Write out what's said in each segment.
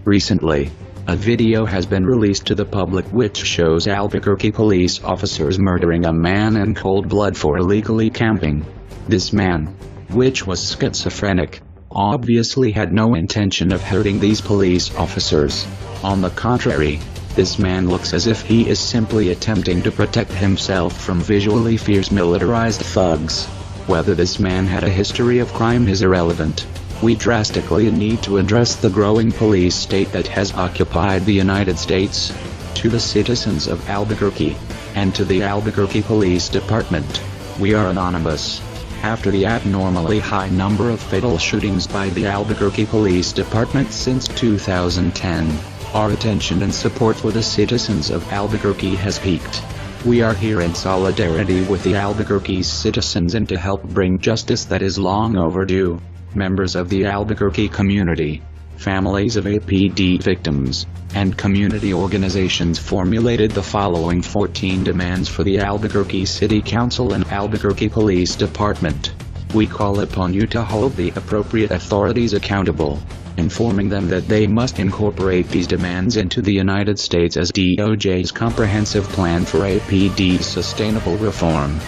Recently, a video has been released to the public which shows Albuquerque police officers murdering a man in cold blood for illegally camping. This man, which was schizophrenic, obviously had no intention of hurting these police officers. On the contrary, this man looks as if he is simply attempting to protect himself from visually fierce militarized thugs. Whether this man had a history of crime is irrelevant. We drastically need to address the growing police state that has occupied the United States. To the citizens of Albuquerque, and to the Albuquerque Police Department, we are anonymous. After the abnormally high number of fatal shootings by the Albuquerque Police Department since 2010, our attention and support for the citizens of Albuquerque has peaked. We are here in solidarity with the Albuquerque citizens and to help bring justice that is long overdue. Members of the Albuquerque community, families of APD victims, and community organizations formulated the following 14 demands for the Albuquerque City Council and Albuquerque Police Department. We call upon you to hold the appropriate authorities accountable, informing them that they must incorporate these demands into the United States as DOJ's comprehensive plan for APD sustainable reform.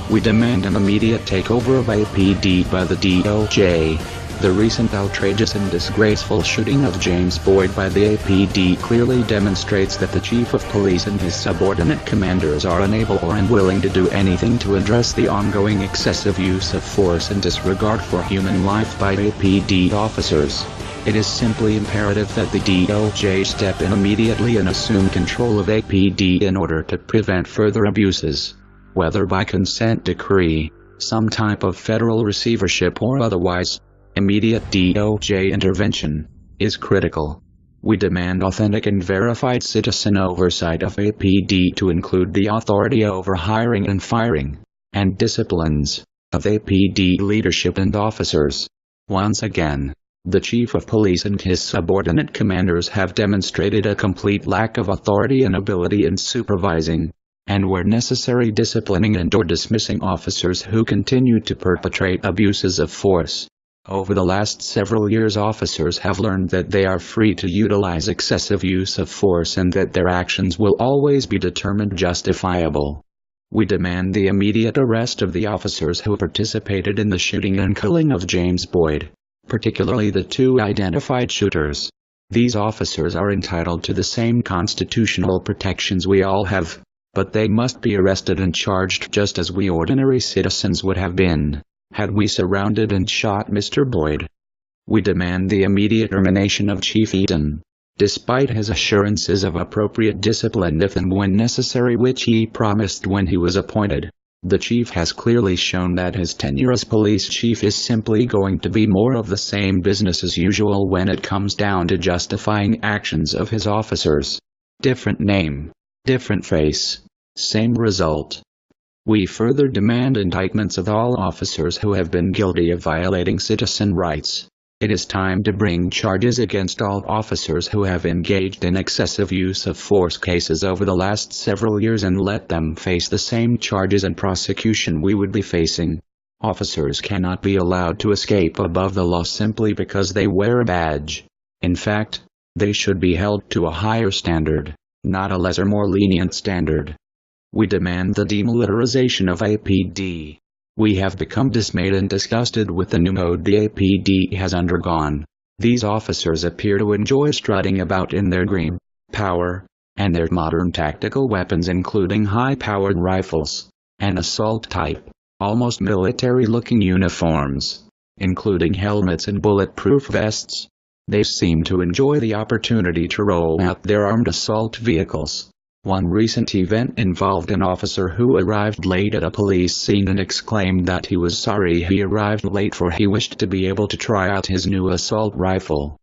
We demand an immediate takeover of APD by the DOJ. The recent outrageous and disgraceful shooting of James Boyd by the APD clearly demonstrates that the chief of police and his subordinate commanders are unable or unwilling to do anything to address the ongoing excessive use of force and disregard for human life by APD officers. It is simply imperative that the DOJ step in immediately and assume control of APD in order to prevent further abuses. Whether by consent decree, some type of federal receivership or otherwise, immediate DOJ intervention is critical. We demand authentic and verified citizen oversight of APD to include the authority over hiring and firing, and disciplines, of APD leadership and officers. Once again, the chief of police and his subordinate commanders have demonstrated a complete lack of authority and ability in supervising, and where necessary disciplining and/or dismissing officers who continue to perpetrate abuses of force. Over the last several years, officers have learned that they are free to utilize excessive use of force and that their actions will always be determined justifiable. We demand the immediate arrest of the officers who participated in the shooting and killing of James Boyd, particularly the two identified shooters. These officers are entitled to the same constitutional protections we all have, but they must be arrested and charged just as we ordinary citizens would have been, had we surrounded and shot Mr. Boyd. We demand the immediate termination of Chief Eaton, despite his assurances of appropriate discipline if and when necessary, which he promised when he was appointed. The chief has clearly shown that his tenure as police chief is simply going to be more of the same business as usual when it comes down to justifying actions of his officers. Different name, different face, same result. We further demand indictments of all officers who have been guilty of violating citizen rights. It is time to bring charges against all officers who have engaged in excessive use of force cases over the last several years and let them face the same charges and prosecution we would be facing. Officers cannot be allowed to escape above the law simply because they wear a badge. In fact, they should be held to a higher standard, not a lesser, more lenient standard. We demand the demilitarization of APD. We have become dismayed and disgusted with the new mode the APD has undergone. These officers appear to enjoy strutting about in their green power, and their modern tactical weapons including high-powered rifles, and assault-type, almost military-looking uniforms, including helmets and bulletproof vests. They seem to enjoy the opportunity to roll out their armed assault vehicles. One recent event involved an officer who arrived late at a police scene and exclaimed that he was sorry he arrived late for he wished to be able to try out his new assault rifle.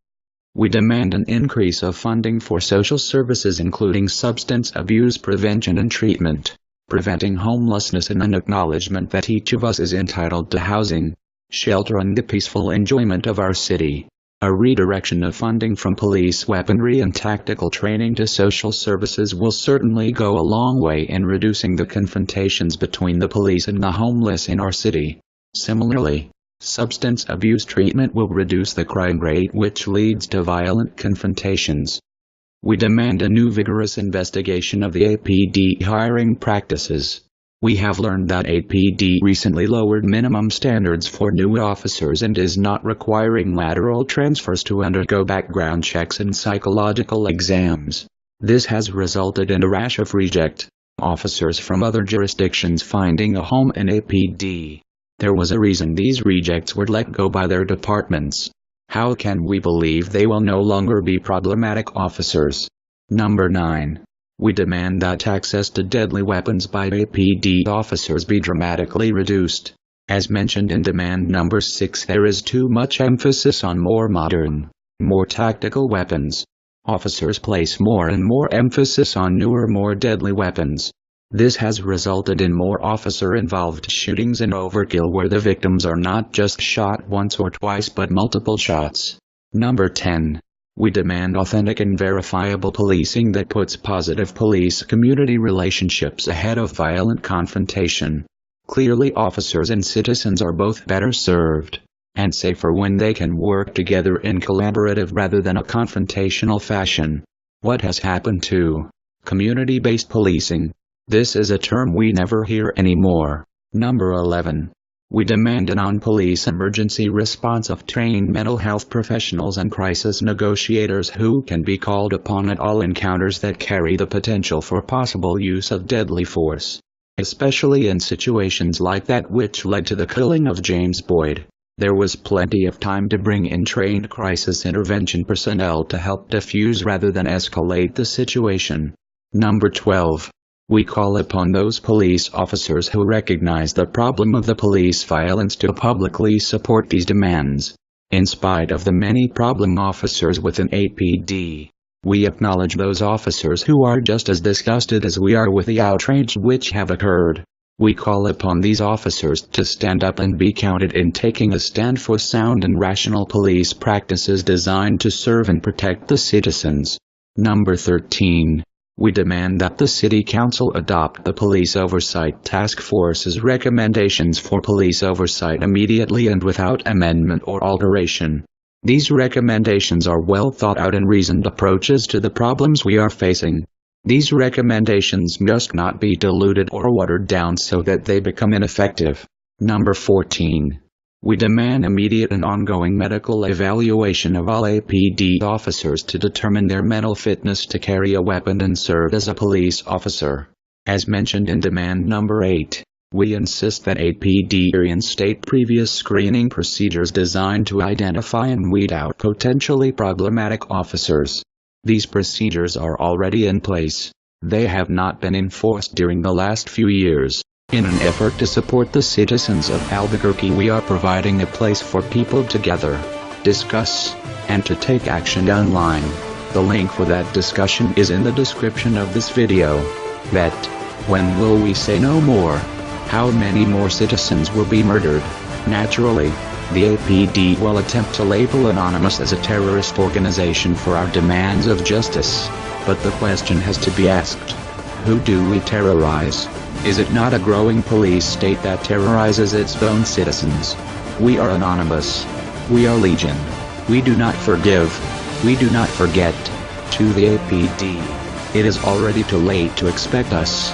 We demand an increase of funding for social services including substance abuse prevention and treatment, preventing homelessness, and an acknowledgement that each of us is entitled to housing, shelter, and the peaceful enjoyment of our city. A redirection of funding from police weaponry and tactical training to social services will certainly go a long way in reducing the confrontations between the police and the homeless in our city. Similarly, Substance abuse treatment will reduce the crime rate, which leads to violent confrontations. We demand a new vigorous investigation of the APD hiring practices. We have learned that APD recently lowered minimum standards for new officers and is not requiring lateral transfers to undergo background checks and psychological exams. This has resulted in a rash of reject officers from other jurisdictions finding a home in APD. There was a reason these rejects were let go by their departments. How can we believe they will no longer be problematic officers? Number 9. We demand that access to deadly weapons by APD officers be dramatically reduced. As mentioned in demand number 6, there is too much emphasis on more modern, more tactical weapons. Officers place more and more emphasis on newer, more deadly weapons. This has resulted in more officer-involved shootings and overkill where the victims are not just shot once or twice but multiple shots. Number 10. We demand authentic and verifiable policing that puts positive police-community relationships ahead of violent confrontation. Clearly, officers and citizens are both better served and safer when they can work together in collaborative rather than a confrontational fashion. What has happened to community-based policing? This is a term we never hear anymore. Number 11. We demand a non-police emergency response of trained mental health professionals and crisis negotiators who can be called upon at all encounters that carry the potential for possible use of deadly force. Especially in situations like that which led to the killing of James Boyd. There was plenty of time to bring in trained crisis intervention personnel to help defuse rather than escalate the situation. Number 12. We call upon those police officers who recognize the problem of the police violence to publicly support these demands. In spite of the many problem officers within APD, we acknowledge those officers who are just as disgusted as we are with the outrage which have occurred. We call upon these officers to stand up and be counted in taking a stand for sound and rational police practices designed to serve and protect the citizens. Number 13. We demand that the City Council adopt the Police Oversight Task Force's recommendations for police oversight immediately and without amendment or alteration. These recommendations are well thought out and reasoned approaches to the problems we are facing. These recommendations must not be diluted or watered down so that they become ineffective. Number 14. We demand immediate and ongoing medical evaluation of all APD officers to determine their mental fitness to carry a weapon and serve as a police officer. As mentioned in demand number 8, we insist that APD reinstate previous screening procedures designed to identify and weed out potentially problematic officers. These procedures are already in place. They have not been enforced during the last few years. In an effort to support the citizens of Albuquerque, we are providing a place for people to gather, discuss, and to take action online. The link for that discussion is in the description of this video. That, when will we say no more? How many more citizens will be murdered? Naturally, the APD will attempt to label Anonymous as a terrorist organization for our demands of justice. But the question has to be asked. Who do we terrorize? Is it not a growing police state that terrorizes its own citizens? We are Anonymous. We are Legion. We do not forgive. We do not forget. To the APD. It is already too late to expect us.